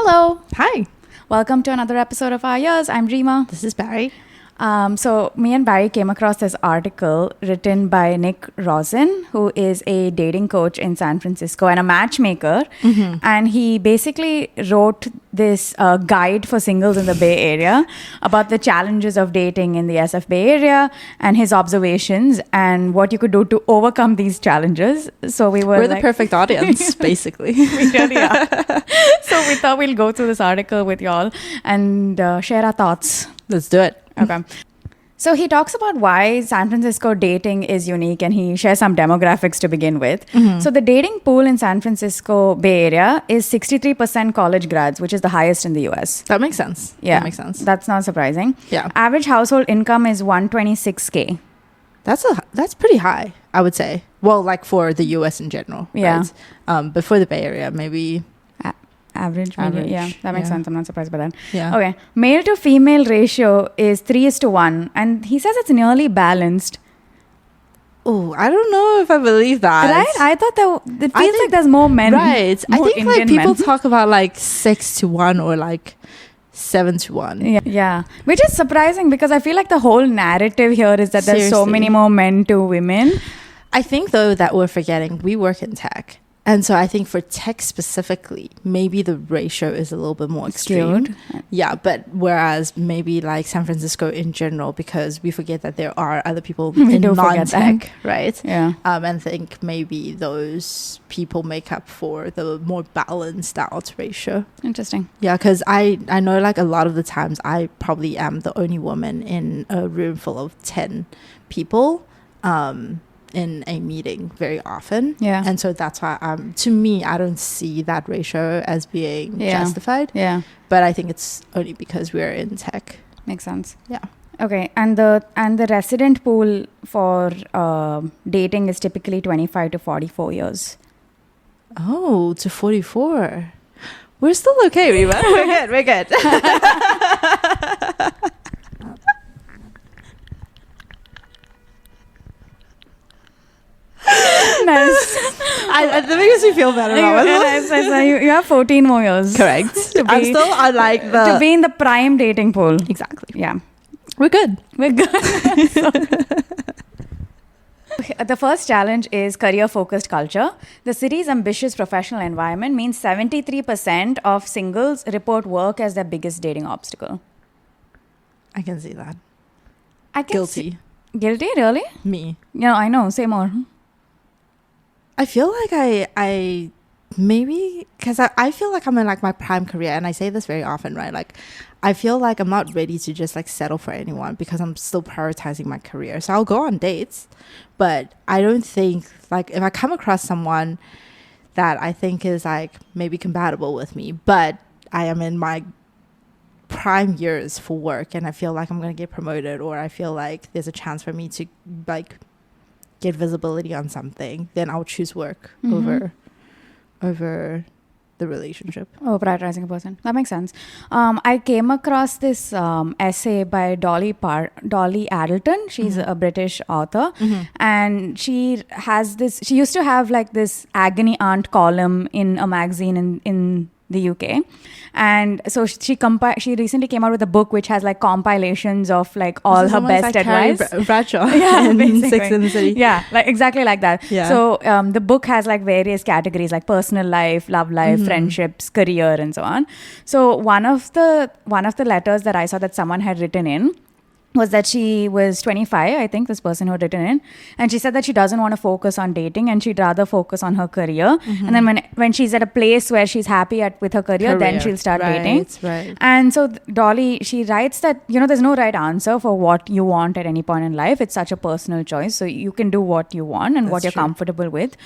Hello. Hi. Welcome to another episode of Our Years. I'm Rima. This is Barry. So me and Barry came across this article written by Nick Rosen, who is a dating coach in San Francisco and a matchmaker. Mm-hmm. And he basically wrote this guide for singles in the Bay Area about the challenges of dating in the SF Bay Area and his observations and what you could do to overcome these challenges. So we're the perfect audience, basically. We really are. So we thought we'll go through this article with y'all and share our thoughts. Let's do it. Okay. So he talks about why San Francisco dating is unique, and he shares some demographics to begin with. Mm-hmm. So the dating pool in San Francisco Bay Area is 63% college grads, which is the highest in the US. That makes sense. Yeah. That makes sense. That's not surprising. Yeah. Average household income is $126K. That's pretty high, I would say. Well, like for the US in general. Yeah. Right? But for the Bay Area, maybe... Average. Yeah, that makes sense. I'm not surprised by that. Yeah. Okay. Male to female ratio is 3:1. And he says it's nearly balanced. Oh, I don't know if I believe that. Right? I thought it feels like there's more men. Right. More I think Indian like people men. talk about like 6:1 or like 7:1. Yeah. Which is surprising because I feel like the whole narrative here is that there's so many more men to women. I think though that we're forgetting we work in tech. And so I think for tech specifically, maybe the ratio is a little bit more extreme. Skewed. Yeah, but whereas maybe like San Francisco in general, because we forget that there are other people in non-tech, right? Yeah. And think maybe those people make up for the more balanced out ratio. Interesting. Yeah, because I know like a lot of the times I probably am the only woman in a room full of 10 people. In a meeting very often. Yeah. And so that's why to me I don't see that ratio as being justified. Yeah. But I think it's only because we're in tech. Makes sense. Yeah. Okay. And the resident pool for dating is typically 25 to 44 years. Oh, to 44. We're still okay, Rima. We're good. Nice. That makes me feel better about myself. You have 14 more years. Correct. I'm still unlike to be in the prime dating pool. Exactly. Yeah. We're good. The first challenge is career-focused culture. The city's ambitious professional environment means 73% of singles report work as their biggest dating obstacle. I can see that. Guilty, really? Me. Yeah, I know. Say more. I feel like I maybe because I feel like I'm in like my prime career, and I say this very often, right? Like I feel like I'm not ready to just like settle for anyone because I'm still prioritizing my career. So I'll go on dates, but I don't think like if I come across someone that I think is like maybe compatible with me, but I am in my prime years for work and I feel like I'm going to get promoted, or I feel like there's a chance for me to like get visibility on something, then I'll choose work over the relationship. Oh, prioritizing a person. That makes sense. I came across this essay by Dolly Addleton. She's a British author. Mm-hmm. And she used to have like this agony aunt column in a magazine in the UK. And so she recently came out with a book which has like compilations of like all her best like advice. Bradshaw in Sex and the City. Yeah, like exactly like that. Yeah. So the book has like various categories like personal life, love life, friendships, career, and so on. So one of the letters that I saw that someone had written in was that she was 25, I think, this person who had written in, and she said that she doesn't want to focus on dating and she'd rather focus on her career. Mm-hmm. And then when she's at a place where she's happy with her career, then she'll start dating. Right. And so Dolly, she writes that, there's no right answer for what you want at any point in life. It's such a personal choice. So you can do what you want and what you're comfortable with.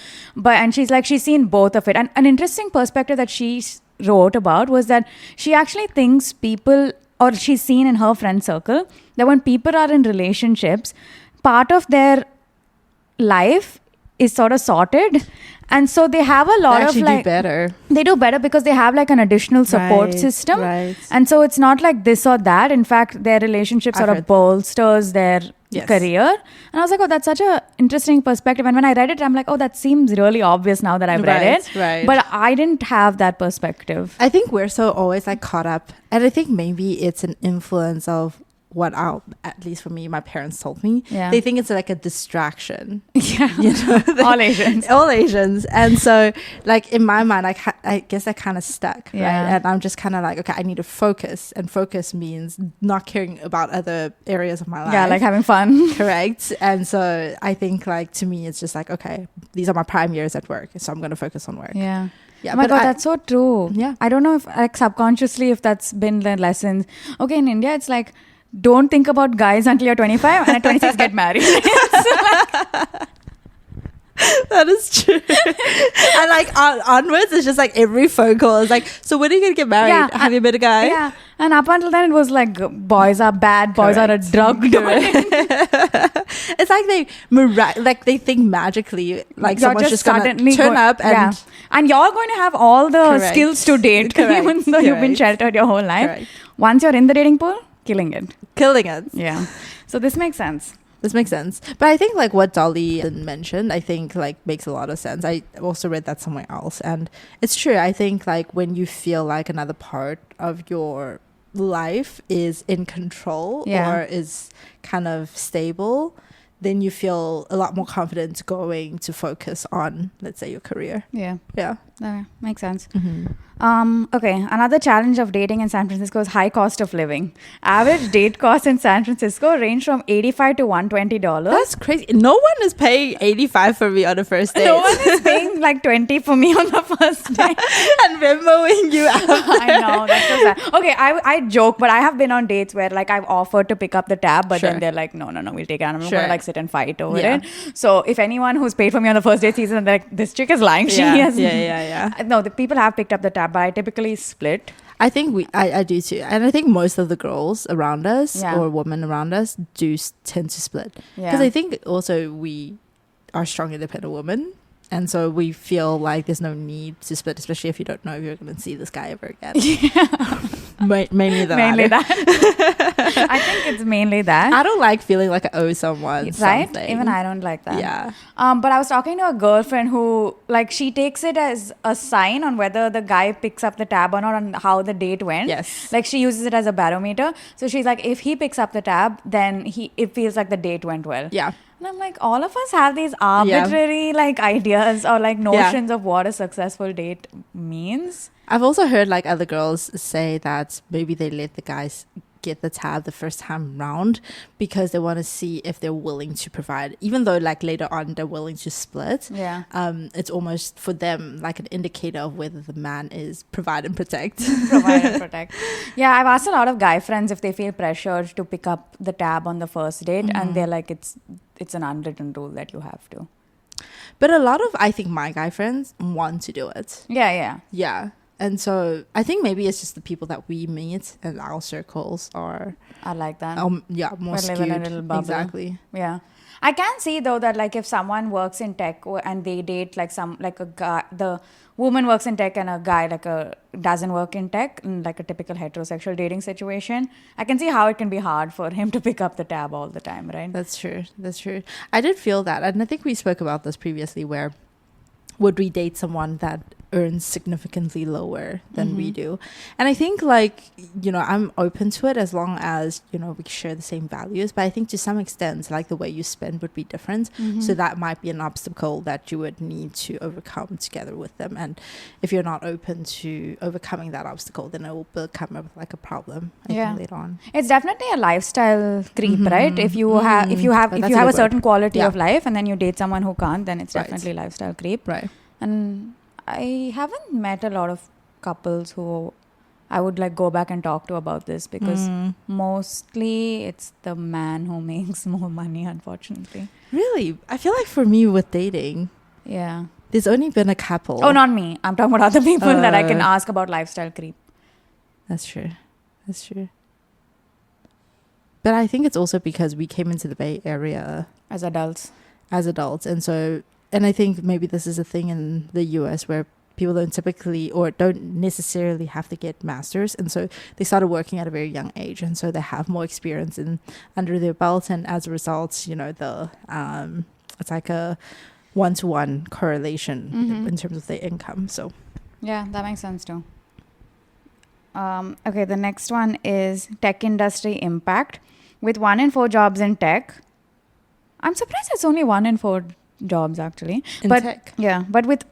And she's like, she's seen both of it. And an interesting perspective that she wrote about was that she actually thinks people, or she's seen in her friend circle, that when people are in relationships, part of their life is sort of sorted. And so they have a lot of like... They do better because they have like an additional support system. Right. And so it's not like this or that. In fact, their relationship sort of bolsters their career. And I was like, oh, that's such a interesting perspective. And when I read it, I'm like, oh, that seems really obvious now that I've read it. Right. But I didn't have that perspective. I think we're so always like caught up, and I think maybe it's an influence of what at least for me, my parents told me. Yeah. They think it's like a distraction. Yeah. You know? All Asians. All Asians. And so like in my mind, I guess I kind of stuck. Yeah. Right? And I'm just kind of like, okay, I need to focus. And focus means not caring about other areas of my life. Yeah, like having fun. Correct. And so I think like to me, it's just like, okay, these are my prime years at work. So I'm going to focus on work. Yeah. Yeah, oh my God, that's so true. Yeah. I don't know if like subconsciously if that's been the lesson. Okay, in India, it's like, don't think about guys until you're 25 and at 26 get married. That is true. And like onwards, it's just like every phone call is like, so when are you going to get married? Yeah. Have you met a guy? Yeah. And up until then, it was like, boys are bad, boys are a drug. It's like they think magically, like You're someone's just going to turn up and... And you're going to have all the skills to date, even though you've been sheltered your whole life. Correct. Once you're in the dating pool, killing it. Yeah. So this makes sense. But I think like what Dolly mentioned, I think like makes a lot of sense. I also read that somewhere else, and it's true. I think like when you feel like another part of your life is in control or is kind of stable, then you feel a lot more confident going to focus on, let's say, your career. Yeah. Makes sense. Okay, another challenge of dating in San Francisco is high cost of living. Average date costs in San Francisco range from $85 to $120. That's crazy. No one is paying $85 for me on a first date. No one is paying like $20 for me on the first date. And Venmoing you out there. I know, that's so sad. Okay, I joke, but I have been on dates where like I've offered to pick up the tab, but then they're like, no, we'll take it. And I'm not going to like sit and fight over it. So if anyone who's paid for me on the first date sees it and they're like, this chick is lying, she has... Yeah. No, the people have picked up the tab, but I typically split. I think I do too. And I think most of the girls around us or women around us do tend to split. Because I think also we are strong independent women. And so we feel like there's no need to split, especially if you don't know if you're going to see this guy ever again. Mainly that. I think it's mainly that. I don't like feeling like I owe someone something. Even I don't like that. Yeah. But I was talking to a girlfriend who, like, she takes it as a sign on whether the guy picks up the tab or not and how the date went. Yes. Like, she uses it as a barometer. So she's like, if he picks up the tab, then it feels like the date went well. Yeah. And I'm like, all of us have these arbitrary like ideas or like notions of what a successful date means. I've also heard like other girls say that maybe they let the guys get the tab the first time round because they want to see if they're willing to provide, even though like later on they're willing to split. It's almost for them like an indicator of whether the man is provide and protect. Yeah, I've asked a lot of guy friends if they feel pressured to pick up the tab on the first date, and they're like, it's an unwritten rule that you have to. But a lot of, I think, my guy friends want to do it. Yeah. And so I think maybe it's just the people that we meet and our circles are like that. More skewed. Live in a little bubble. Exactly. Yeah. I can see though that like if someone works in tech and they date like a guy, the woman works in tech and a guy doesn't work in tech, in like a typical heterosexual dating situation, I can see how it can be hard for him to pick up the tab all the time, right? That's true. I did feel that, and I think we spoke about this previously, where would we date someone that earns significantly lower than we do? And I think like, I'm open to it as long as, we share the same values. But I think to some extent, like the way you spend would be different. So that might be an obstacle that you would need to overcome together with them. And if you're not open to overcoming that obstacle, then it will become like a problem later on. It's definitely a lifestyle creep, right? If you have a certain quality of life and then you date someone who can't, then it's definitely lifestyle creep. Right. And I haven't met a lot of couples who I would like go back and talk to about this because mostly it's the man who makes more money, unfortunately. Really? I feel like for me with dating, there's only been a couple. Oh, not me. I'm talking about other people that I can ask about lifestyle creep. That's true. But I think it's also because we came into the Bay Area as adults. And so... And I think maybe this is a thing in the US where people don't typically or don't necessarily have to get masters, and so they started working at a very young age, and so they have more experience under their belt, and as a result, it's like a one-to-one correlation in terms of their income. So yeah, that makes sense too. Okay, the next one is tech industry impact. With 1 in 4 jobs in tech, I'm surprised it's only 1 in 4 jobs actually. In tech. Yeah, but with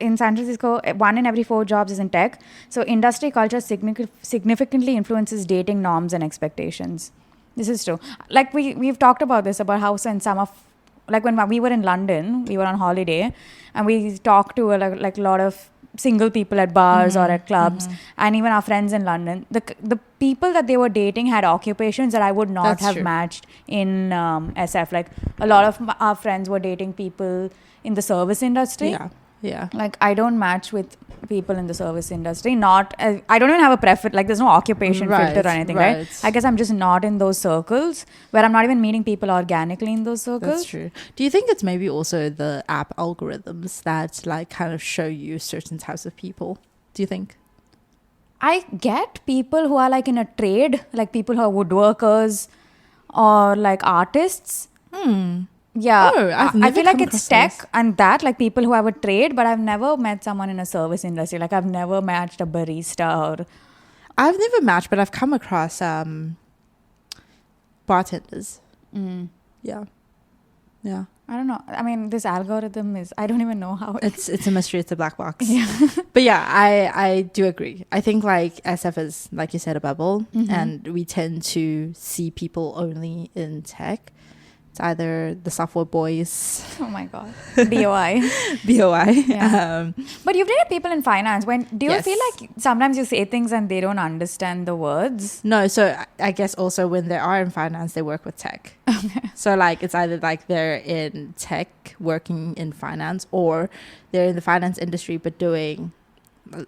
in San Francisco, 1 in every 4 jobs is in tech. So industry culture significantly influences dating norms and expectations. This is true. Like we've talked about this, about how in some of, like when we were in London, we were on holiday, and we talked to a lot of single people at bars or at clubs, and even our friends in London. The people that they were dating had occupations that I would not have matched in SF. Like a lot of our friends were dating people in the service industry. Yeah. Like I don't match with people in the service industry. I don't even have a preference. Like there's no occupation filter or anything, right? I guess I'm just not in those circles where I'm not even meeting people organically in those circles. That's true. Do you think it's maybe also the app algorithms that like kind of show you certain types of people? Do you think? I get people who are like in a trade, like people who are woodworkers or like artists. Yeah, I feel like it's tech and that, like people who have a trade, but I've never met someone in a service industry. Like I've never matched a barista or... I've never matched, but I've come across bartenders. Yeah. I don't know. I mean, this algorithm is... I don't even know how... It's a mystery. It's a black box. Yeah. But yeah, I do agree. I think like SF is, like you said, a bubble, and we tend to see people only in tech. It's either the software boys. Oh my God. BOI. Yeah. But you've dated people in finance. Do you feel like sometimes you say things and they don't understand the words? No. So I guess also when they are in finance, they work with tech. Okay. So like it's either like they're in tech working in finance, or they're in the finance industry but doing,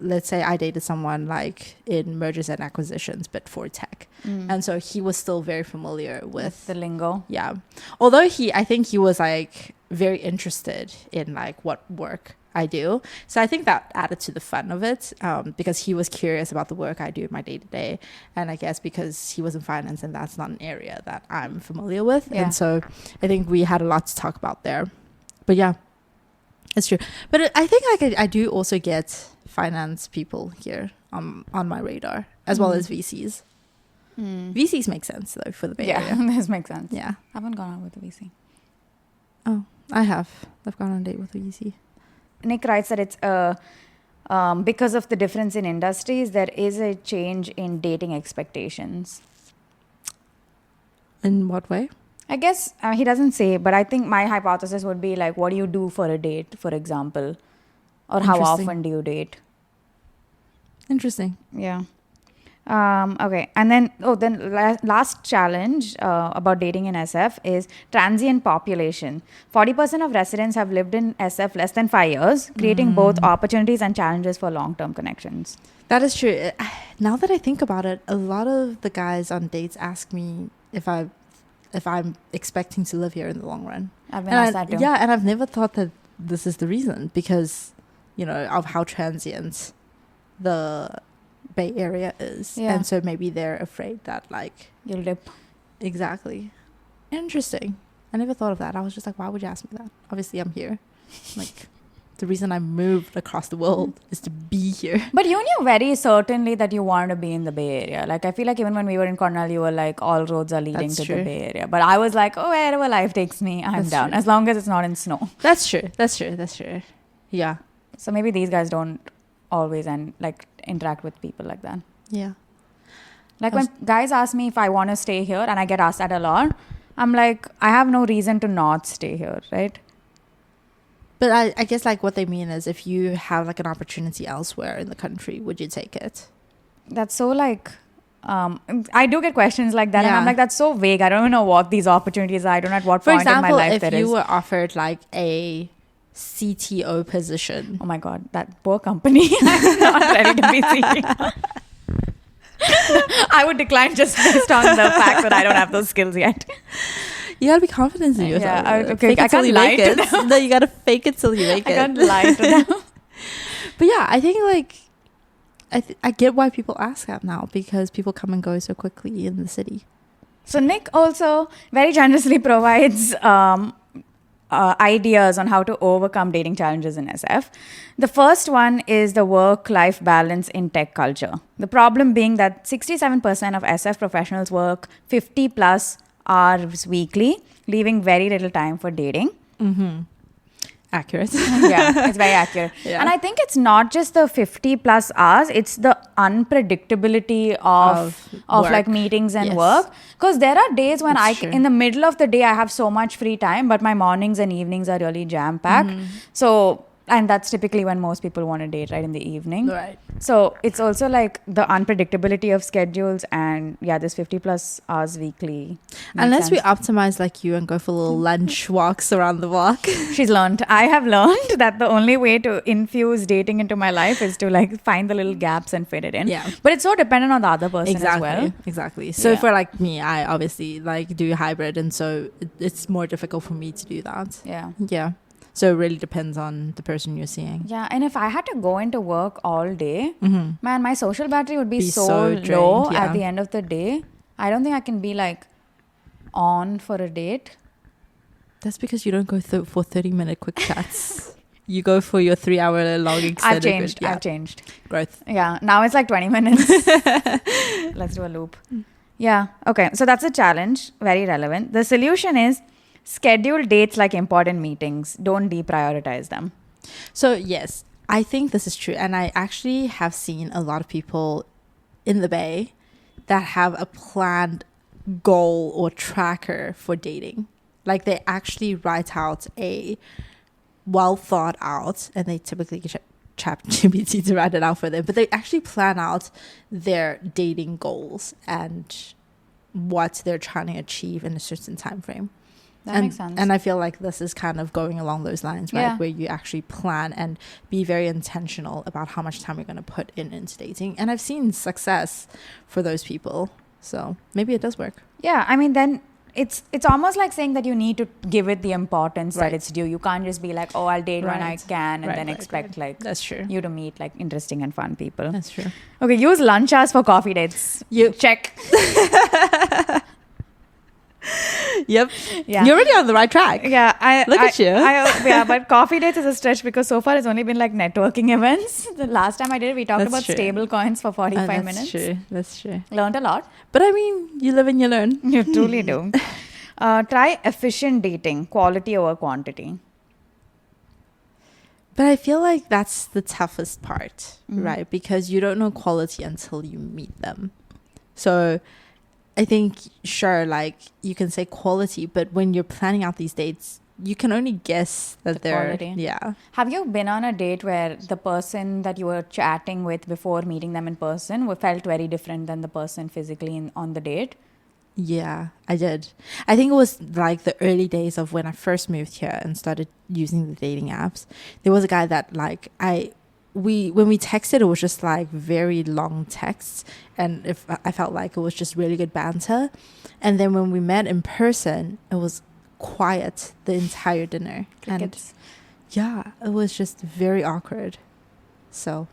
let's say I dated someone like in mergers and acquisitions but for tech, and so he was still very familiar with the lingo. Yeah, although I think he was like very interested in like what work I do, so I think that added to the fun of it, because he was curious about the work I do in my day-to-day, and I guess because he was in finance and that's not an area that I'm familiar with, and so I think we had a lot to talk about there. But yeah, it's true. But I think like I do also get finance people here on my radar, as well as VCs. VCs make sense though for the Bay Area. Yeah, this makes sense. Yeah, I haven't gone out with a VC. Oh, I have. I've gone on a date with a VC. Nick writes that it's because of the difference in industries, there is a change in dating expectations. In what way? I guess he doesn't say, but I think my hypothesis would be like, what do you do for a date, for example? Or how often do you date? Interesting. Yeah. Okay. And then, last challenge about dating in SF is transient population. 40% of residents have lived in SF less than 5 years, creating both opportunities and challenges for long-term connections. That is true. Now that I think about it, a lot of the guys on dates ask me if I'm expecting to live here in the long run. I've been asked that too. Yeah, and I've never thought that this is the reason, because, of how transient the Bay Area is. Yeah. And so maybe they're afraid that like... You'll dip. Exactly. Interesting. I never thought of that. I was just like, why would you ask me that? Obviously, I'm here. Like, the reason I moved across the world is to be here. But you knew very certainly that you wanted to be in the Bay Area. Like, I feel like even when we were in Cornell, you were like, all roads are leading to the Bay Area. But I was like, wherever life takes me, I'm down. True. As long as it's not in snow. That's true. Yeah. So maybe these guys don't always interact with people like that. Yeah. Like when guys ask me if I want to stay here, and I get asked that a lot, I'm like, I have no reason to not stay here, right? But I guess like what they mean is, if you have like an opportunity elsewhere in the country, would you take it? That's so like, I do get questions like that, and I'm like, that's so vague. I don't even know what these opportunities are. I don't know at what point in my life there is. For example, if you were offered like a CTO position. Oh my God, that poor company. I'm not ready to be CEO. I would decline just based on the fact that I don't have those skills yet. You gotta be confident in yourself. Yeah, okay. I can't lie to them. No, you gotta fake it till you make it. I can't lie to them. But yeah, I think like I get why people ask that now, because people come and go so quickly in the city. So Nick also very generously provides ideas on how to overcome dating challenges in SF. The first one is the work-life balance in tech culture. The problem being that 67% of SF professionals work 50 plus hours weekly, leaving very little time for dating. Accurate. Yeah, it's very accurate. Yeah. And I think it's not just the 50 plus hours, it's the unpredictability of like meetings and work. Because there are days when in the middle of the day, I have so much free time, but my mornings and evenings are really jam-packed. So, and that's typically when most people want to date, right, in the evening. Right. So it's also like the unpredictability of schedules and this 50 plus hours weekly. Unless we optimize like you and go for little lunch walks around the block. She's learned. I have learned that the only way to infuse dating into my life is to like find the little gaps and fit it in. Yeah. But it's so dependent on the other person as well. Exactly. So for like me, I obviously like do hybrid, and so it's more difficult for me to do that. Yeah. Yeah. So it really depends on the person you're seeing. Yeah, and if I had to go into work all day, man, my social battery would be so low drained, at the end of the day. I don't think I can be like on for a date. That's because you don't go for 30-minute quick chats. You go for your 3-hour long extended. I've changed. Growth. Yeah, now it's like 20 minutes. Let's do a loop. Yeah, okay. So that's a challenge. Very relevant. The solution is schedule dates like important meetings. Don't deprioritize them. So yes, I think this is true. And I actually have seen a lot of people in the Bay that have a planned goal or tracker for dating. Like they actually write out a well thought out, and they typically get ChatGPT to write it out for them, but they actually plan out their dating goals and what they're trying to achieve in a certain time frame. That makes sense. And I feel like this is kind of going along those lines, right? Yeah. Where you actually plan and be very intentional about how much time you're going to put into dating. And I've seen success for those people. So maybe it does work. Yeah, I mean, then it's almost like saying that you need to give it the importance that it's due. You can't just be like, oh, I'll date when I can and then expect like that's true. You to meet like interesting and fun people. That's true. Okay, use lunch hours for coffee dates. You check. Yep. Yeah. You're already on the right track. Yeah. Look at you. Yeah, but coffee dates is a stretch because so far it's only been like networking events. The last time I did it, we talked about stable coins for 45 minutes. That's true. Learned a lot. But I mean, you live and you learn. You truly do. Try efficient dating, quality over quantity. But I feel like that's the toughest part, right? Because you don't know quality until you meet them. So I think, sure, like you can say quality, but when you're planning out these dates, you can only guess that they're quality. Yeah. Have you been on a date where the person that you were chatting with before meeting them in person felt very different than the person physically on the date? Yeah, I did. I think it was like the early days of when I first moved here and started using the dating apps. There was a guy that like when we texted, it was just like very long texts, and if I felt like it was just really good banter. And then when we met in person, it was quiet the entire dinner. Crickets. And yeah, it was just very awkward. So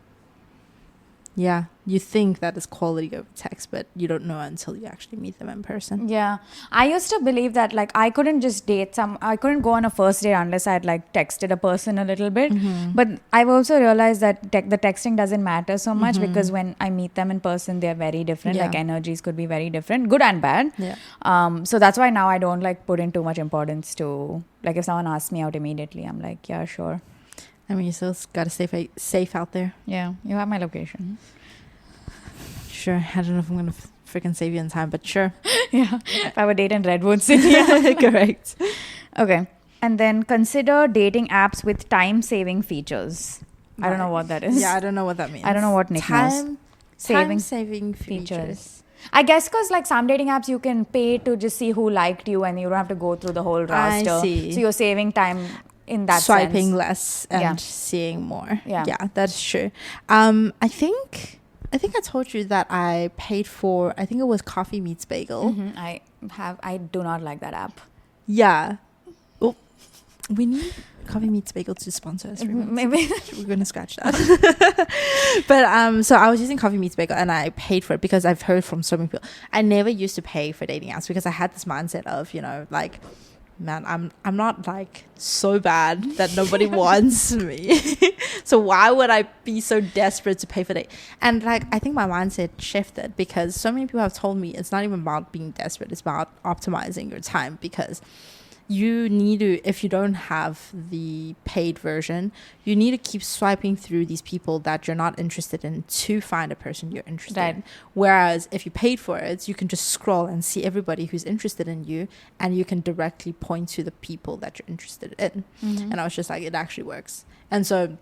yeah, you think that is quality over text, but you don't know until you actually meet them in person. Yeah. I used to believe that like I couldn't just I couldn't go on a first date unless I had like texted a person a little bit. But I've also realized that the texting doesn't matter so much because when I meet them in person, they're very different. Yeah. Like energies could be very different, good and bad. Yeah. So that's why now I don't like put in too much importance to like if someone asks me out immediately, I'm like, yeah, sure. I mean, you still got to stay safe out there. Yeah, you have my location. Sure. I don't know if I'm going to freaking save you in time, but sure. Yeah. If I were dating in Redwood City. Correct. Okay. And then consider dating apps with time-saving features. Right. I don't know what that is. Yeah, I don't know what that means. I don't know what Nick knows. Time-saving features. I guess because like some dating apps, you can pay to just see who liked you and you don't have to go through the whole roster. I see. So you're saving time in that Swiping sense. less and seeing more. Yeah. Yeah, that's true. I think I told you that I paid for, I think it was Coffee Meets Bagel. I do not like that app. Yeah. Oh, we need Coffee Meets Bagel to sponsor us. Maybe. We're going to scratch that. But so I was using Coffee Meets Bagel and I paid for it because I've heard from so many people. I never used to pay for dating apps because I had this mindset of, you know, like, man, I'm not like so bad that nobody wants me. So why would I be so desperate to pay for date? And like, I think my mindset shifted because so many people have told me it's not even about being desperate. It's about optimizing your time, because you need to, if you don't have the paid version, you need to keep swiping through these people that you're not interested in to find a person you're interested in. Whereas if you paid for it, you can just scroll and see everybody who's interested in you, and you can directly point to the people that you're interested in. And I was just like, it actually works. And so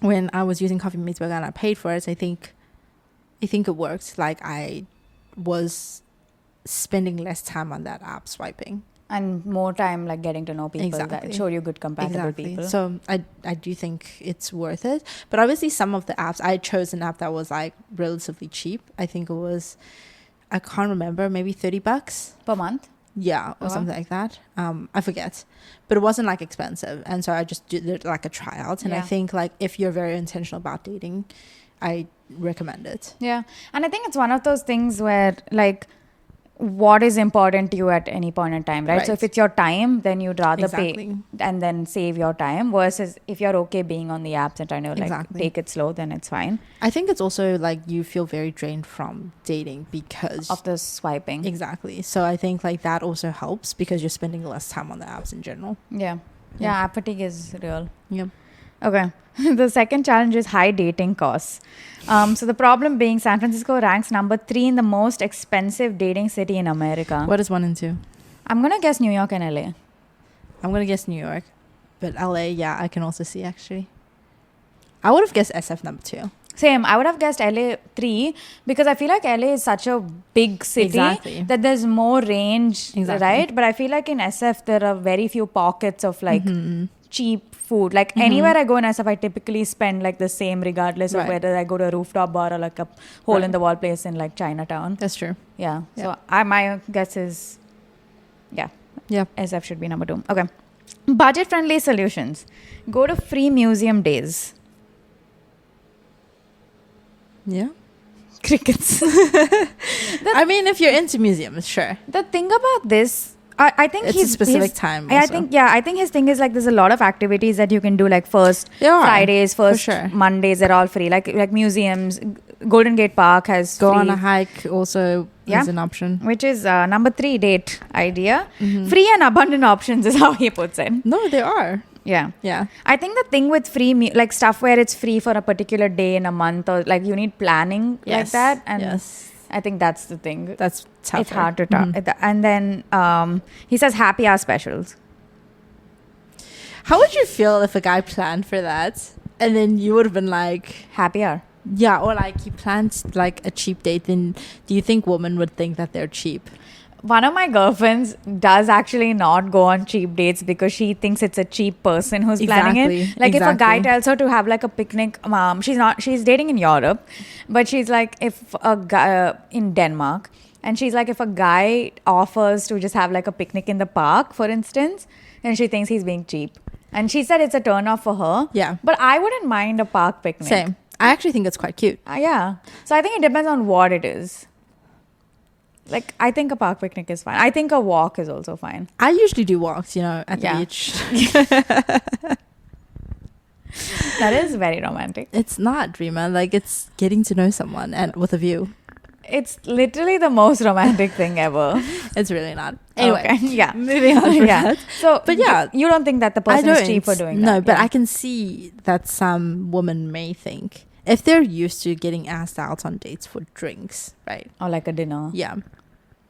when I was using Coffee Meets Bagel and I paid for it, I think it worked. Like, I was spending less time on that app swiping. And more time like getting to know people that show you good compatible people. So I do think it's worth it. But obviously some of the apps, I chose an app that was like relatively cheap. I think it was, I can't remember, maybe $30 per month. Yeah, or something like that. I forget. But it wasn't like expensive. And so I just did like a tryout. And I think like if you're very intentional about dating, I recommend it. Yeah. And I think it's one of those things where like, what is important to you at any point in time, right? So if it's your time, then you'd rather pay and then save your time, versus if you're okay being on the apps and trying to like take it slow, then it's fine. I think it's also like you feel very drained from dating because of the swiping. Exactly. So I think like that also helps because you're spending less time on the apps in general. Yeah, app fatigue is real. Yeah. Okay. The second challenge is high dating costs. So the problem being San Francisco ranks number 3 in the most expensive dating city in America. What is 1 and 2? I'm going to guess New York and LA. I'm going to guess New York. But LA, yeah, I can also see actually. I would have guessed SF number 2. Same. I would have guessed LA 3 because I feel like LA is such a big city that there's more range, right? But I feel like in SF there are very few pockets of like cheap food. Like anywhere I go in SF, I typically spend like the same regardless of whether I go to a rooftop bar or like a hole in the wall place in like Chinatown. That's true. Yeah. So my guess is, SF should be number 2. Okay. Budget friendly solutions. Go to free museum days. Yeah. Crickets. I mean, if you're into museums, sure. The thing about this, I think it's a specific time. I think his thing is like there's a lot of activities that you can do, like first Fridays, first Mondays, they're all free. Like museums, Golden Gate Park has go on a hike also is an option. Which is number 3 date idea. Free and abundant options is how he puts it. No, there are. Yeah. I think the thing with free, like stuff where it's free for a particular day in a month, or like you need planning like that. And I think that's the thing. That's tougher. It's hard to talk. And then he says happy hour specials. How would you feel if a guy planned for that and then you would have been like happy hour? Yeah, or like he plans like a cheap date, then do you think women would think that they're cheap? One of my girlfriends does actually not go on cheap dates because she thinks it's a cheap person who's planning it. Like if a guy tells her to have like a picnic, she's dating in Europe, but she's like, if a guy in Denmark, and she's like, if a guy offers to just have like a picnic in the park, for instance, then she thinks he's being cheap. And she said it's a turn off for her. Yeah. But I wouldn't mind a park picnic. Same. I actually think it's quite cute. Yeah. So I think it depends on what it is. Like, I think a park picnic is fine. I think a walk is also fine. I usually do walks, at the beach. That is very romantic. It's not, Dreamer. Like, it's getting to know someone and with a view. It's literally the most romantic thing ever. It's really not. Anyway, moving on from that. So, but you don't think that the person is cheap for doing that? No, but I can see that some women may think, if they're used to getting asked out on dates for drinks, right? Or like a dinner. Yeah.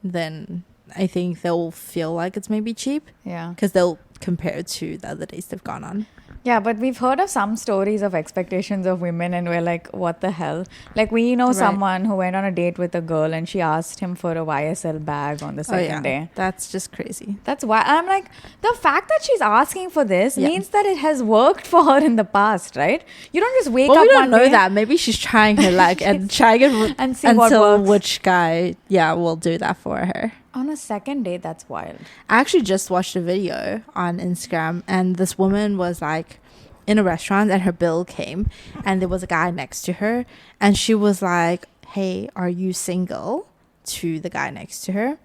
Then I think they'll feel like it's maybe cheap. Yeah. Because they'll compare it to the other dates they've gone on. Yeah, but we've heard of some stories of expectations of women and we're like, what the hell? Like we know someone who went on a date with a girl and she asked him for a YSL bag on the second day. That's just crazy. That's why I'm like, the fact that she's asking for this means that it has worked for her in the past, right? You don't just wake up one day. We don't know that. Maybe she's trying her luck and trying it and see until which guy will do that for her. On a second date, that's wild. I actually just watched a video on Instagram, and this woman was like in a restaurant, and her bill came, and there was a guy next to her, and she was like, "Hey, are you single?" to the guy next to her,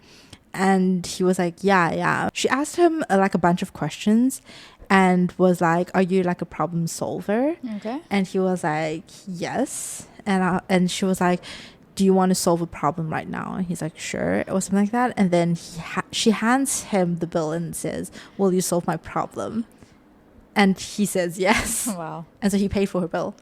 and he was like, yeah. She asked him like a bunch of questions, and was like, "Are you like a problem solver?" Okay. And he was like, "Yes." And she was like, "Do you want to solve a problem right now?" And he's like, "Sure," or something like that. And then she hands him the bill and says, "Will you solve my problem?" And he says yes. Wow. And so he paid for her bill.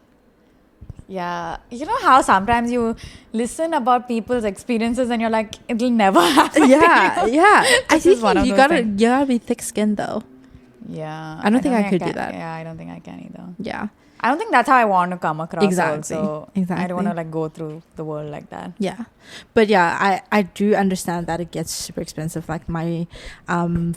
Yeah. You know how sometimes you listen about people's experiences and you're like, it'll never happen. Yeah. I This is think one of you those gotta things. you gotta be thick-skinned though. Yeah. I don't think I could do can. that. Yeah, I don't think I can either. Yeah. I don't think that's how I want to come across. Exactly. Also. Exactly. I don't want to like go through the world like that. Yeah. But yeah, I do understand that it gets super expensive. Like my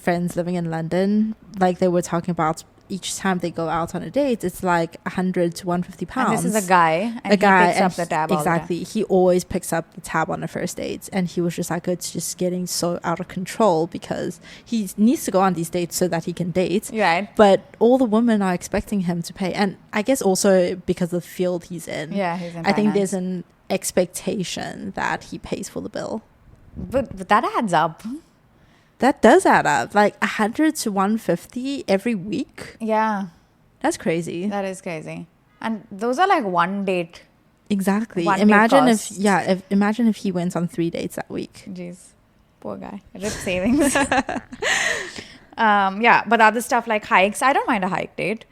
friends living in London, like they were talking about each time they go out on a date, it's like 100 to 150 pounds. And this is a guy, and he picks up the tab. Exactly. He always picks up the tab on the first dates, and he was just like, it's just getting so out of control because he needs to go on these dates so that he can date. Right. But all the women are expecting him to pay, and I guess also because of the field he's in. Yeah, he's in I think finance. there's an expectation that he pays for the bill. But that adds up. That does add up. Like 100 to 150 every week. Yeah, That's crazy. that is crazy. And those are like one date. Exactly. One Imagine date if costs. imagine if he went on 3 dates that week. Jeez, poor guy. Rip savings. Yeah, but other stuff like hikes, I don't mind a hike date.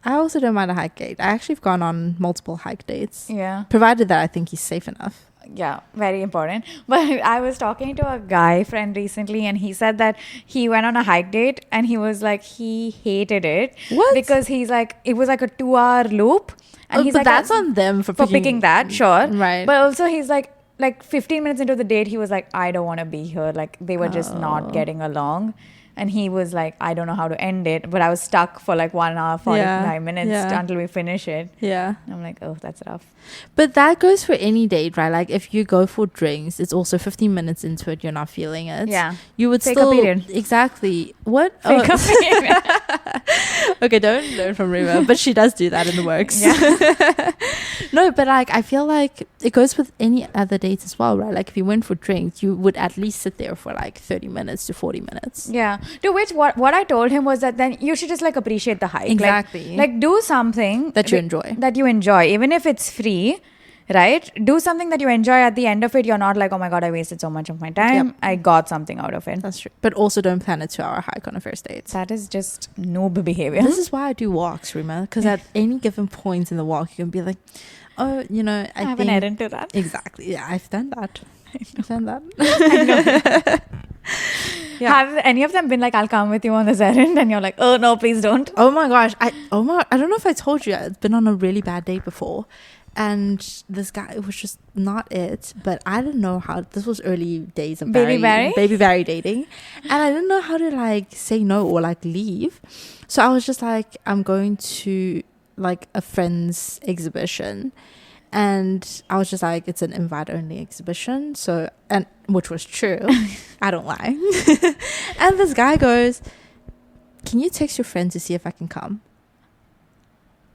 I also don't mind a hike date. I actually have gone on multiple hike dates. Yeah. Provided that I think he's safe enough. Yeah, very important. But I was talking to a guy friend recently, and he said that he went on a hike date and he was like, he hated it. What? Because he's like, it was like a 2-hour loop. And he's but like, that's on them for picking that, sure. Right. But also he's like 15 minutes into the date, he was like, I don't want to be here. Like they were just not getting along. And he was like, I don't know how to end it. But I was stuck for like 1 hour, 45 minutes until we finish it. Yeah. And I'm like, oh, that's rough. But that goes for any date, right? Like if you go for drinks, it's also 15 minutes into it, you're not feeling it. Yeah. You would Take still... a period. Exactly. What? Take a period. Okay, don't learn from Rima, but she does do that in the works. Yeah. No, but like I feel like it goes with any other dates as well, right? Like if you went for drinks, you would at least sit there for like 30 minutes to 40 minutes. Yeah. To which what I told him was that then you should just like appreciate the hike. Exactly. Like do something That you enjoy. That you enjoy, even if it's free. Right? Do something that you enjoy. At the end of it, you're not like, oh my God, I wasted so much of my time. Yep. I got something out of it. That's true. But also don't plan a 2-hour hike on a first date. That is just noob behavior. This is why I do walks, Rima. Because at any given point in the walk, you can be like, oh, you know, I have an errand to that. Exactly. Yeah, I've done that. I've done that. Yeah. Have any of them been like, I'll come with you on this errand? And you're like, oh no, please don't. Oh my gosh. I don't know if I told you, I've been on a really bad date before. And this guy, it was just not it. But I didn't know how, this was early days of Baby Barry dating. And I didn't know how to like say no or like leave. So I was just like, I'm going to like a friend's exhibition. And I was just like, it's an invite only exhibition. So, and which was true. I don't lie. And this guy goes, can you text your friend to see if I can come?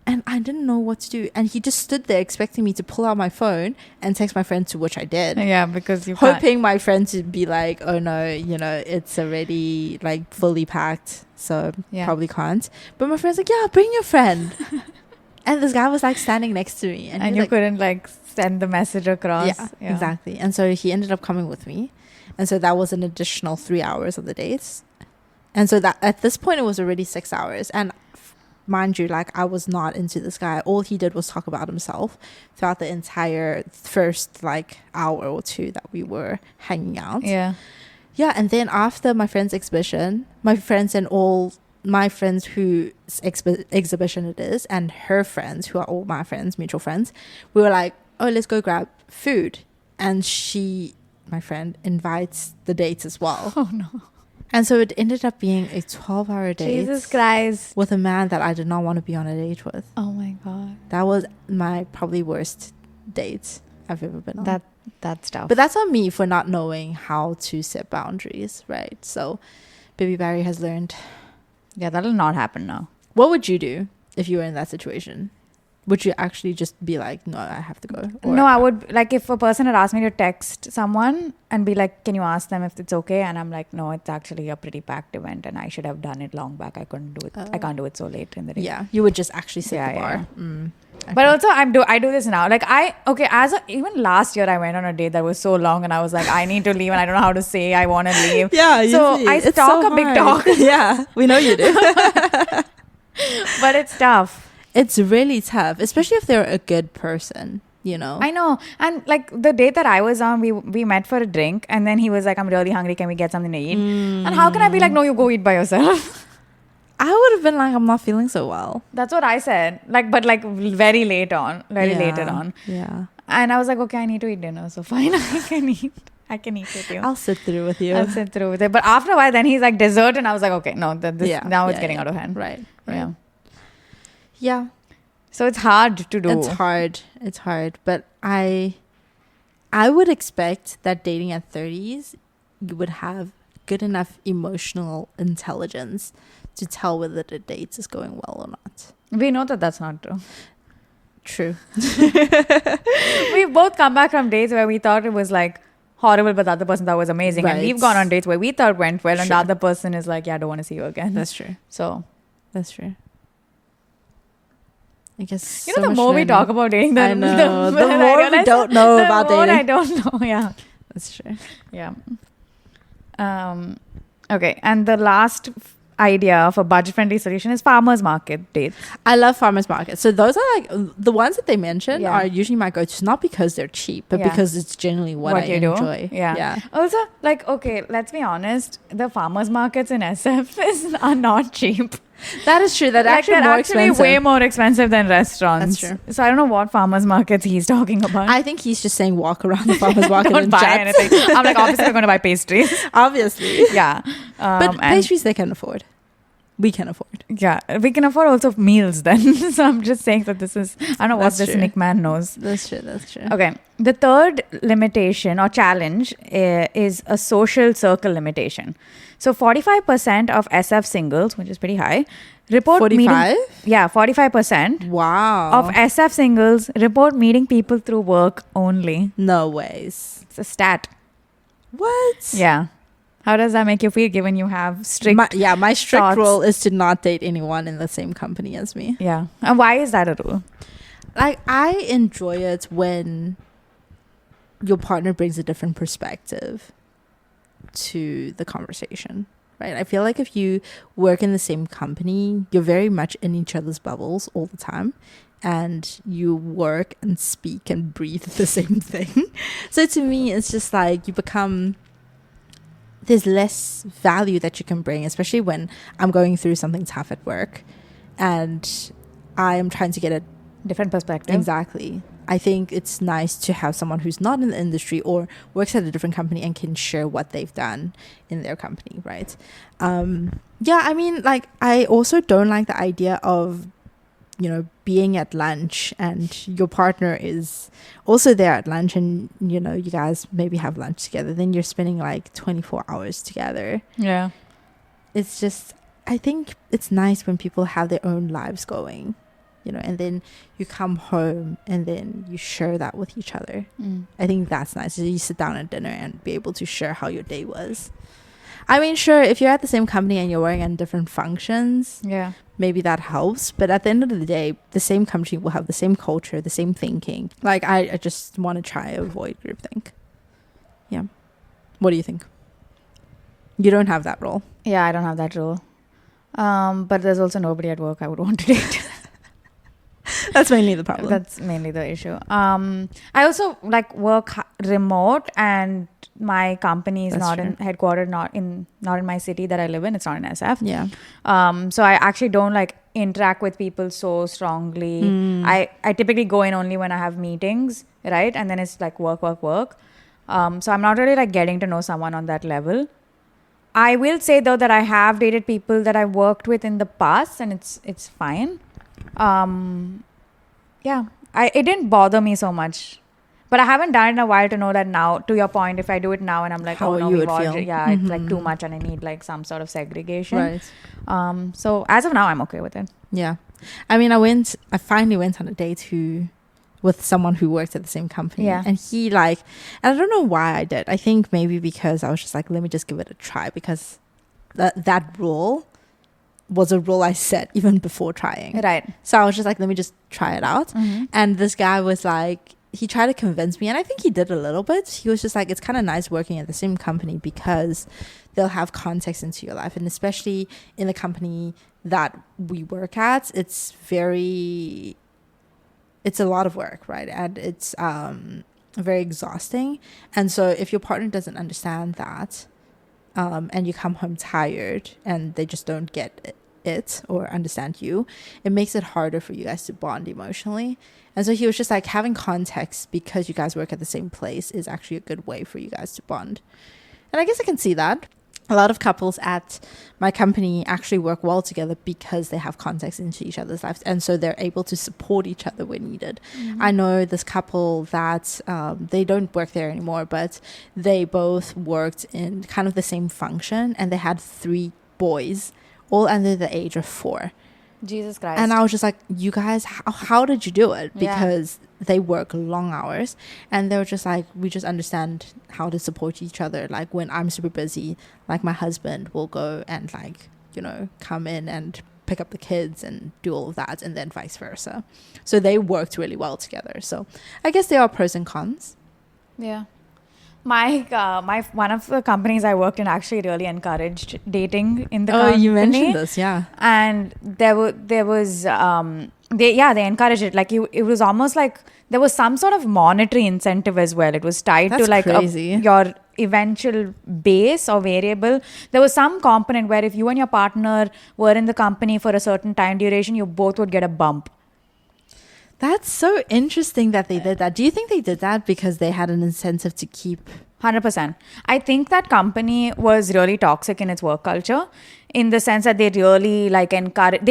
And I didn't know what to do. And he just stood there expecting me to pull out my phone and text my friend, to which I did. Yeah, because you hoping my friend to be like, oh no, you know, it's already like fully packed. So probably can't. But my friend's like, yeah, bring your friend. And this guy was like standing next to me. And you like, couldn't like send the message across. Yeah, exactly. And so he ended up coming with me. And so that was an additional 3 hours of the dates. And so that at this point, it was already 6 hours. And mind you, like I was not into this guy. All he did was talk about himself throughout the entire first like hour or two that we were hanging out. Yeah. And then after my friend's exhibition, my friends and all my friends whose exhibition it is, and her friends, who are all my friends, mutual friends, we were like, oh, let's go grab food. And my friend, invites the dates as well. Oh no. And so it ended up being a 12-hour date. Jesus Christ. With a man that I did not want to be on a date with. Oh my God. That was my probably worst date. I've ever been on. That's tough. But that's on me for not knowing how to set boundaries, right? So Baby Barry has learned. Yeah, that'll not happen now. What would you do if you were in that situation? Would you actually just be like, no, I have to go? Or No, I would, like, if a person had asked me to text someone and be like, can you ask them if it's okay? And I'm like, no, it's actually a pretty packed event and I should have done it long back. I couldn't do it. I can't do it so late in the day. Yeah, you would just actually set the bar. Okay. But also I do this now. Like even last year I went on a date that was so long and I was like, I need to leave and I don't know how to say I want to leave. Yeah, so I talk a big talk. Yeah, we know you do. But it's tough. It's really tough, especially if they're a good person, you know. I know. And like the date that I was on, we met for a drink and then he was like, I'm really hungry, can we get something to eat? And how can I be like, no, you go eat by yourself? I would have been like, I'm not feeling so well. That's what I said. But very later on. Yeah. And I was like, okay, I need to eat dinner, so fine, I can eat with you. I'll sit through with you. I'll sit through with it. But after a while, then he's like dessert, and I was like, okay, no, now it's getting out of hand. Right. Yeah. So it's hard to do. It's hard. But I would expect that dating at 30s, you would have good enough emotional intelligence to tell whether the date is going well or not. We know that that's not true. True. We've both come back from dates where we thought it was like horrible, but the other person thought it was amazing. Right. And we've gone on dates where we thought went well, and the other person is like, yeah, I don't want to see you again. That's true. So that's true. I guess the more we talk about dating, the more we don't know about dating. I don't know. Yeah, that's true. Yeah. Okay, and the last idea of a budget-friendly solution is farmers market dates. I love farmers markets. So those are like the ones that they mention are usually my go-tos, not because they're cheap, but because it's generally what I enjoy. Yeah. Also, like, okay, let's be honest, the farmers markets in SF are not cheap. That is true. They're actually way more expensive than restaurants. That's true. So I don't know what farmers markets he's talking about. I think he's just saying walk around the farmers market don't and buy jets. anything. I'm like, obviously we're going to buy pastries. Obviously. Yeah. But pastries they can afford. We can afford. Yeah. We can afford also meals then. So I'm just saying that this is, I don't know what this Nick man knows. That's true. Okay. The third limitation or challenge is a social circle limitation. So 45% of SF singles, which is pretty high, report 45? 45%. Wow. Of SF singles report meeting people through work only. No ways. It's a stat. What? Yeah. How does that make you feel given you have strict my strict thoughts? rule is to not date anyone in the same company as me. Yeah. And why is that a rule? Like, I enjoy it when your partner brings a different perspective to the conversation, right? I feel like if you work in the same company, you're very much in each other's bubbles all the time, and you work and speak and breathe the same thing. So to me, it's just like there's less value that you can bring, especially when I'm going through something tough at work and I am trying to get a different perspective. Exactly. I think it's nice to have someone who's not in the industry or works at a different company and can share what they've done in their company, right? Yeah, I mean, like, I also don't like the idea of, being at lunch and your partner is also there at lunch and, you guys maybe have lunch together. Then you're spending like 24 hours together. Yeah. It's just, I think it's nice when people have their own lives going. And then you come home and then you share that with each other. I think that's nice. You sit down at dinner and be able to share how your day was. I mean, sure, if you're at the same company and you're working on different functions, maybe that helps. But at the end of the day, the same company will have the same culture, the same thinking. Like, I just want to try to avoid groupthink. Yeah. What do you think? You don't have that role. Yeah, I don't have that role. But there's also nobody at work I would want to date. That's mainly the problem. That's mainly the issue. I also work remote, and my company is headquartered not in my city that I live in. It's not in SF. Yeah. So I actually don't interact with people so strongly. I typically go in only when I have meetings, right? And then it's work. So I'm not really getting to know someone on that level. I will say though that I have dated people that I worked with in the past, and it's fine. Yeah, it didn't bother me so much. But I haven't done it in a while to know that now, to your point, if I do it now and I'm like, How oh no, you we've would feel. already, yeah, it's like too much and I need like some sort of segregation. Right. So as of now, I'm okay with it. Yeah. I mean, I finally went on a date with someone who worked at the same company. Yeah. And he and I don't know why I did. I think maybe because I was just like, let me just give it a try, because that rule was a rule I set even before trying. Right. So I was just like, let me just try it out. Mm-hmm. And this guy was like, he tried to convince me, and I think he did a little bit. He was just like, it's kind of nice working at the same company because they'll have context into your life. And especially in the company that we work at, it's a lot of work, right? And it's very exhausting. And so if your partner doesn't understand that, and you come home tired and they just don't get it or understand you, it makes it harder for you guys to bond emotionally. And so he was just like, having context because you guys work at the same place is actually a good way for you guys to bond. And I guess I can see that. A lot of couples at my company actually work well together because they have context into each other's lives, and so they're able to support each other when needed. Mm-hmm. I know this couple that they don't work there anymore, but they both worked in kind of the same function, and they had 3 boys, all under the age of 4. Jesus Christ. And I was just like, you guys, how did you do it? Because they work long hours, and they were just like, we just understand how to support each other. Like when I'm super busy, like my husband will go and like, you know, come in and pick up the kids and do all of that, and then vice versa. So they worked really well together. So I guess there are pros and cons. Yeah. My one of the companies I worked in actually really encouraged dating in the company. Oh, you mentioned this, yeah. And they encouraged it. Like it was almost like there was some sort of monetary incentive as well. It was tied to like your eventual base or variable. There was some component where if you and your partner were in the company for a certain time duration, you both would get a bump. That's so interesting that they did that. Do you think they did that because they had an incentive to keep... 100%. I think that company was really toxic in its work culture, in the sense that they really like encourage...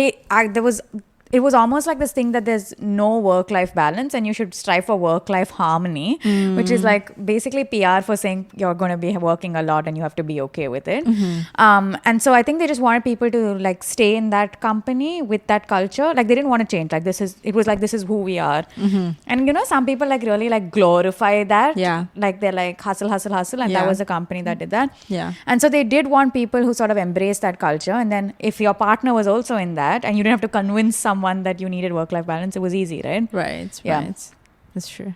It was almost like this thing that there's no work-life balance and you should strive for work-life harmony, which is like basically PR for saying you're going to be working a lot and you have to be okay with it. Mm-hmm. And so I think they just wanted people to like stay in that company with that culture. Like they didn't want to change. Like this is who we are. Mm-hmm. And you know, some people like really like glorify that. Yeah. Like they're like hustle. And that was the company that did that. Yeah. And so they did want people who sort of embrace that culture. And then if your partner was also in that and you didn't have to convince someone that you needed work-life balance, it was easy, right? Right. That's true.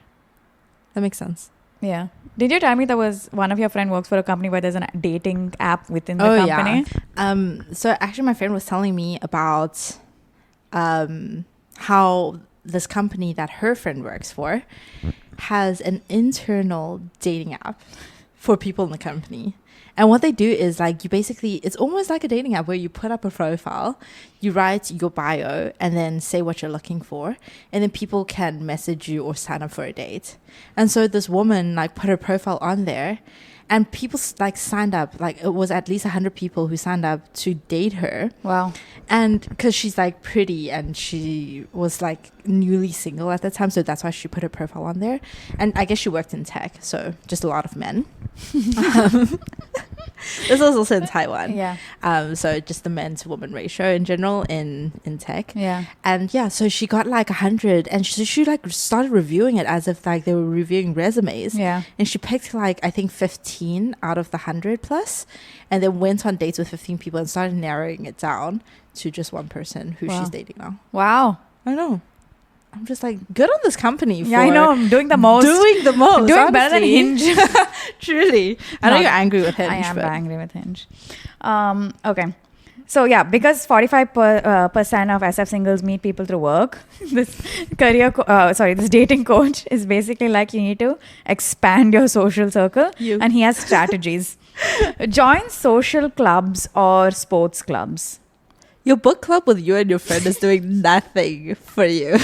That makes sense. Yeah. Did you tell me there was one of your friend works for a company where there's a dating app within the company? Yeah. So actually my friend was telling me about how this company that her friend works for has an internal dating app for people in the company. And what they do is like it's almost like a dating app where you put up a profile, you write your bio and then say what you're looking for. And then people can message you or sign up for a date. And so this woman like put her profile on there and people like signed up. Like it was at least 100 people who signed up to date her. Wow. And because she's like pretty and she was like newly single at that time. So that's why she put her profile on there. And I guess she worked in tech. So just a lot of men. This was also in Taiwan. Yeah. So just the men to woman ratio in general in tech. Yeah. And yeah, so she got like 100 and she like started reviewing it as if like they were reviewing resumes. Yeah. And she picked like, I think 15 out of the 100 plus, and then went on dates with 15 people and started narrowing it down to just one person who she's dating now. Wow. I know. I'm just like, good on this company. Yeah, I know. I'm doing the most. Doing honestly. Better than Hinge. Truly. I know you're angry with Hinge. I am angry with Hinge. Okay. So yeah, because 45% of SF singles meet people through work, this this dating coach is basically like you need to expand your social circle. And he has strategies. Join social clubs or sports clubs. Your book club with you and your friend is doing nothing for you.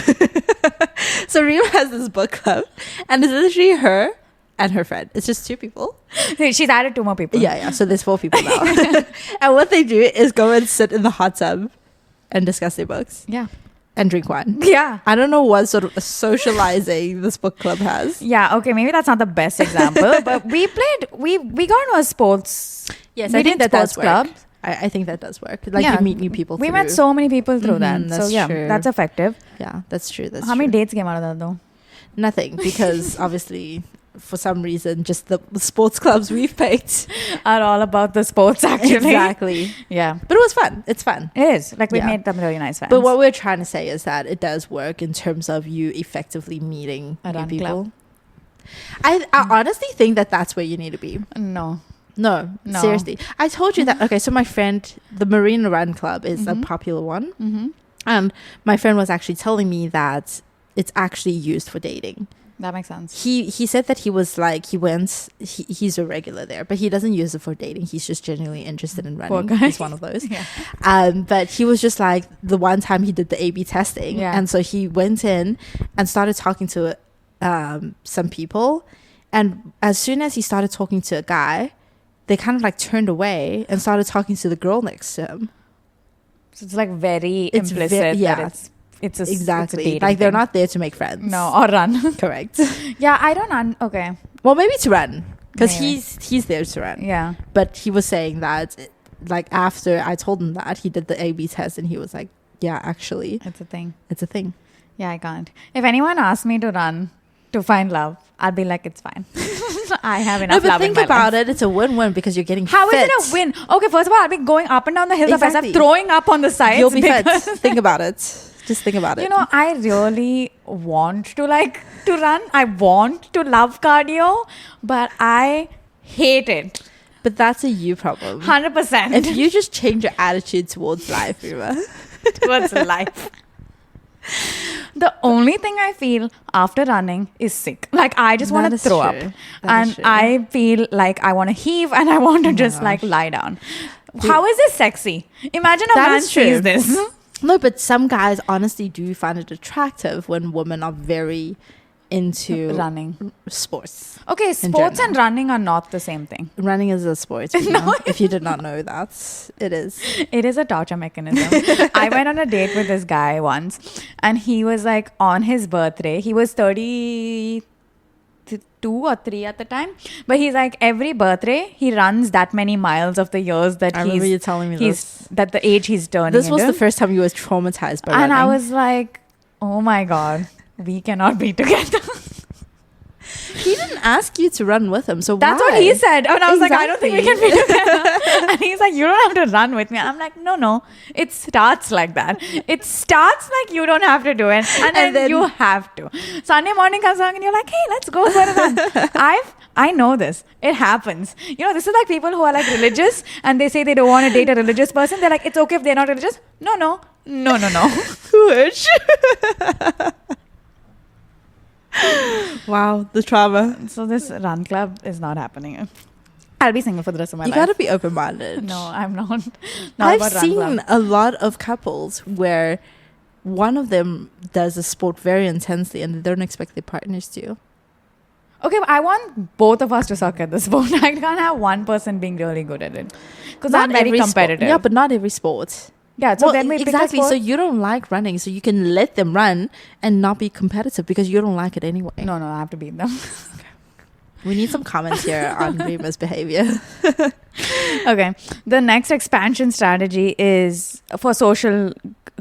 So Rima has this book club and it's literally her and her friend. It's just 2 people. She's added 2 more people. Yeah. So there's 4 people now. And what they do is go and sit in the hot tub and discuss their books. Yeah. and drink wine. Yeah. I don't know what sort of socializing this book club has. Yeah, okay, maybe that's not the best example, but we got into a sports. Yes, we I think did that does sports work. club. I think that does work. Like Yeah. you meet new people. We through. met so many people through that. That's So yeah, true. that's effective. Yeah, that's true. That's How true. many dates came out of that though? Nothing, because obviously, for some reason, just the sports clubs we've picked Are all about the sports actually. exactly. Yeah. But it was fun. It's fun. It is. Like we Yeah. made them really nice friends. But what we're trying to say is that it does work in terms of you effectively meeting A new run people. club. I honestly think that that's where you need to be. No. No, No. seriously. I told you that. Okay, so my friend, the Marina Run Club is a popular one. Mm-hmm. And my friend was actually telling me that it's actually used for dating. That makes sense. He said that he was like, he's a regular there, but he doesn't use it for dating. He's just genuinely interested in Poor running. guy. He's one of those. Yeah. But he was just like, the one time he did the A/B testing. Yeah. And so he went in and started talking to some people. And as soon as he started talking to a guy, they kind of like turned away and started talking to the girl next to him. So it's like very It's implicit yeah. that it's a Exactly. It's a dating Like they're thing. not there to make friends. No, or run. Correct. Yeah, I don't okay. Well, maybe to run, because Maybe. he's there to run. Yeah. But he was saying that, like, after I told him that, he did the A/B test and he was like, yeah, actually, It's a thing. it's a thing. Yeah, I can't. If anyone asked me to run to find love, I'd be like, it's fine. I have No, enough but love think in my about life. it. It's a win-win because you're getting How is fit. it a win? Okay, first of all, I'll be going up and down the hills Exactly. of myself, throwing up on the sides. You'll be fit. because- Think about it. Just think about it. You know, I really want to run. I want to love cardio, but I hate it. But that's a you problem. 100%. If you just change your attitude towards life, Rima. towards life. The only thing I feel after running is sick. Like I just want That to is throw true. up. That is And true. I feel like I want to heave and I want to just like lie down. How is this sexy? Imagine a That man is true. sees this. No, but some guys honestly do find it attractive when women are very into Running. sports. Okay, sports general. and running are not the same thing. Running is a sport. You know? If you did not know that, it is. It is a torture mechanism. I went on a date with this guy once and he was like on his birthday. He was 32 or 3 at the time. But he's like every birthday he runs that many miles of the years that I remember you telling me this. that the age he's turning This was into. the first time you was traumatized by And running. I was like, oh my God, we cannot be together. He didn't ask you to run with him, so That's why? what he said. And I was like, I don't think we can Exactly. be together. And he's like, you don't have to run with me. I'm like, no. It starts like that. It starts like you don't have to do it. And then you have to. Sunday morning comes along and you're like, hey, let's go for a run. I know this. It happens. You know, this is like people who are like religious and they say they don't want to date a religious person. They're like, it's okay if they're not religious. No. Which? Wow, the trauma. So this run club is not happening. I'll be single for the rest of my You life. gotta be open-minded. No, I'm not. Not I've about run seen club. a lot of couples where one of them does a sport very intensely and they don't expect their partners to. Okay, but I want both of us to suck at the sport. I can't have one person being really good at it. Because Not I'm very every competitive. Sport. Yeah, but not every sport. Yeah, so then we pick a exactly. sport. So you don't like running, so you can let them run and not be competitive because you don't like it anyway. No, I have to beat them. We need some comments here on Rima's behavior. Okay. The next expansion strategy is for social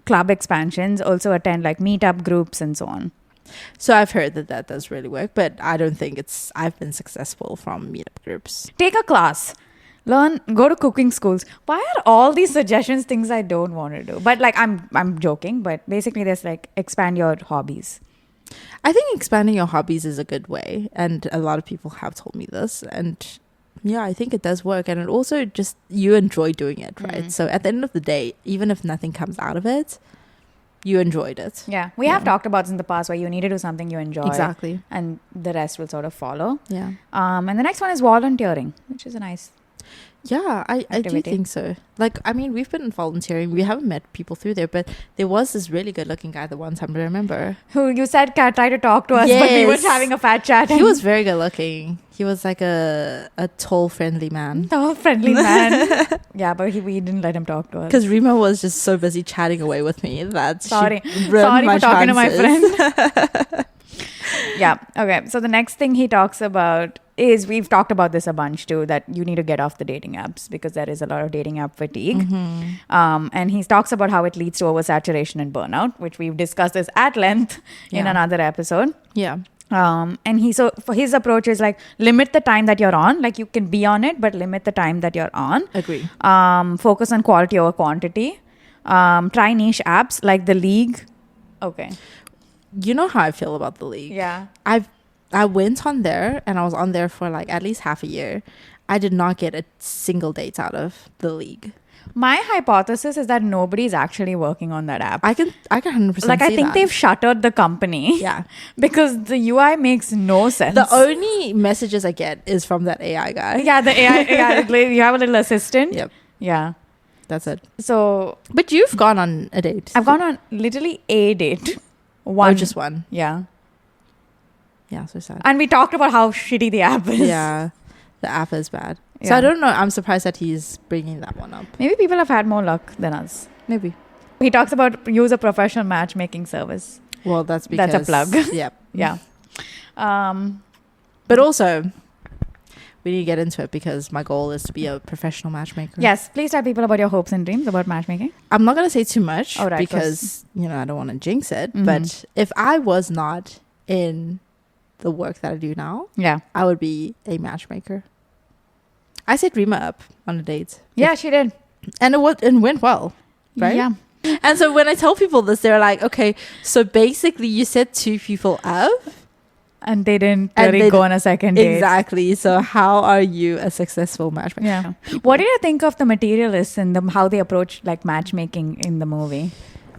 club expansions. Also attend like meetup groups and so on. So I've heard that does really work, but I don't think I've been successful from meetup groups. Take a class. Learn, go to cooking schools. Why are all these suggestions things I don't want to do? But like I'm joking, but basically there's like expand your hobbies. I think expanding your hobbies is a good way, and a lot of people have told me this, and yeah, I think it does work, and it also just you enjoy doing it, right? So at the end of the day, even if nothing comes out of it, you enjoyed it. Yeah. We have talked about this in the past where you need to do something you enjoy. Exactly. And the rest will sort of follow. Yeah. And the next one is volunteering, which is a nice. Yeah, I do activity. think so. Like, I mean, we've been volunteering. We haven't met people through there, but there was this really good looking guy the one time, I remember. Who you said tried to talk to us, but we were Yes. having a fat chat. He was very good looking. He was like a tall, friendly man. Oh, friendly man. Yeah, but we didn't let him talk to us. Because Rima was just so busy chatting away with me that Sorry. she ruined my for talking to my chances. friend. Yeah. Okay. So the next thing he talks about is, we've talked about this a bunch too, that you need to get off the dating apps because there is a lot of dating app fatigue. Mm-hmm. And he talks about how it leads to oversaturation and burnout, which we've discussed this at length in another episode. Yeah. And so for his approach is like, limit the time that you're on. Like, you can be on it, but limit the time that you're on. Agree. Focus on quality over quantity. Try niche apps like The League. Okay. You know how I feel about the League. Yeah. I went on there and I was on there for like at least half a year. I did not get a single date out of the League. My hypothesis is that nobody's actually working on that app. I can 100% Like, I see think that. they've shuttered the company. Yeah. Because the UI makes no sense. The only messages I get is from that AI guy. Yeah, the AI. You have a little assistant. Yep. Yeah. That's it. So But you've gone on a date. I've gone on literally a date. One. Oh, just one. Yeah. Yeah, so sad. And we talked about how shitty the app is. Yeah. The app is bad. So Yeah. I don't know. I'm surprised that he's bringing that one up. Maybe people have had more luck than us. Maybe. He talks about use a professional matchmaking service. Well, that's because... That's a plug. Yep. Yeah. But also, we need to get into it because my goal is to be a professional matchmaker. Yes. Please tell people about your hopes and dreams about matchmaking. I'm not going to say too much Oh, right, because, I don't want to jinx it. Mhm. But if I was not in the work that I do now, Yeah. I would be a matchmaker. I set Rima up on a date. Yeah, she did. And it went well, right? Yeah. And so when I tell people this, they're like, okay, so basically you set two people up. And they didn't And really they go on a second date. Exactly. So how are you a successful matchmaker? Yeah. What did you think of the materialists and how they approach like matchmaking in the movie?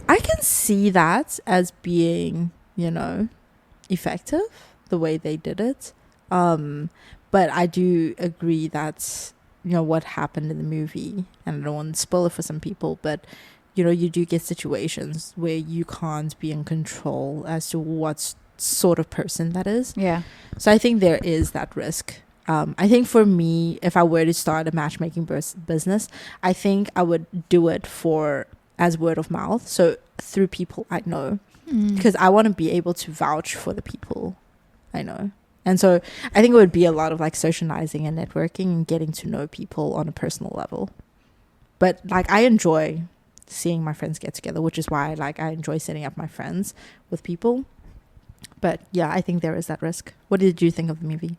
I can see that as being, effective, the way they did it. But I do agree that, what happened in the movie, and I don't want to spoil it for some people, but, you do get situations where you can't be in control as to what sort of person that is. Yeah. So I think there is that risk. I think for me, if I were to start a matchmaking business, I think I would do it as word of mouth. So through people I know, because I want to be able to vouch for the people I know. And so I think it would be a lot of like socializing and networking and getting to know people on a personal level. But like, I enjoy seeing my friends get together, which is why like I enjoy setting up my friends with people. But yeah, I think there is that risk. What did you think of the movie?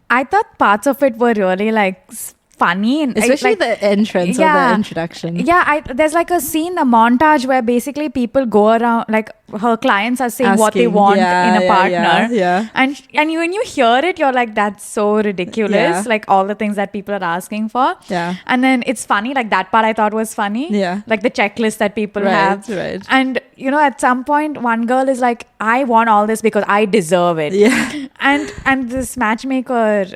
I thought parts of it were really like funny, and Especially the entrance or the introduction. Yeah, there's like a scene, a montage where basically people go around, like her clients are saying what they want in a partner. Yeah. And when you hear it, you're like, that's so ridiculous. Yeah. Like all the things that people are asking for. Yeah. And then it's funny, like that part I thought was funny. Yeah. Like the checklist that people have. Right. And, at some point, one girl is like, I want all this because I deserve it. Yeah. And this matchmaker,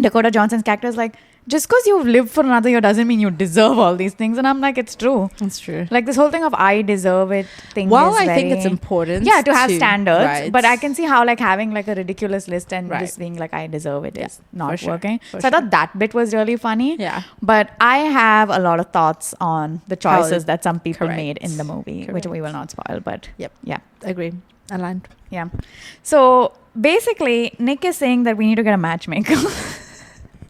Dakota Johnson's character is like, just because you've lived for another year doesn't mean you deserve all these things. And I'm like, it's true. That's true. Like this whole thing of I deserve it thing Well, is I think it's important. Yeah, to have standards. Right. But I can see how like having like a ridiculous list and Right. just being like, I deserve it is not for sure. working. For So I thought that bit was really funny. Yeah. But I have a lot of thoughts on the choices that some people Correct. made in the movie, which we will not spoil. But Yep. yeah. Agree. Aligned. Yeah. So basically, Nick is saying that we need to get a matchmaker.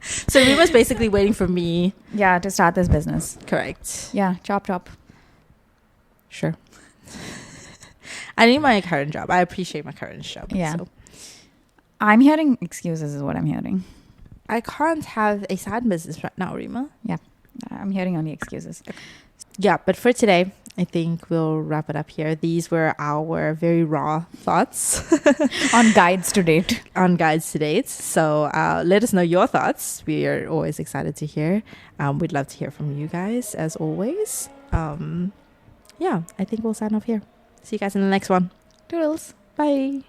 So Rima's basically waiting for me. Yeah, to start this business. Correct. Yeah, chop. Sure. I need my current job. I appreciate my current job. Yeah. So I'm hearing excuses is what I'm hearing. I can't have a side business right now, Rima. Yeah, I'm hearing only excuses. Yeah, but for today, I think we'll wrap it up here. These were our very raw thoughts On guides to date. on guides to dates. So let us know your thoughts. We are always excited to hear. We'd love to hear from you guys as always. Yeah, I think we'll sign off here. See you guys in the next one. Toodles. Bye.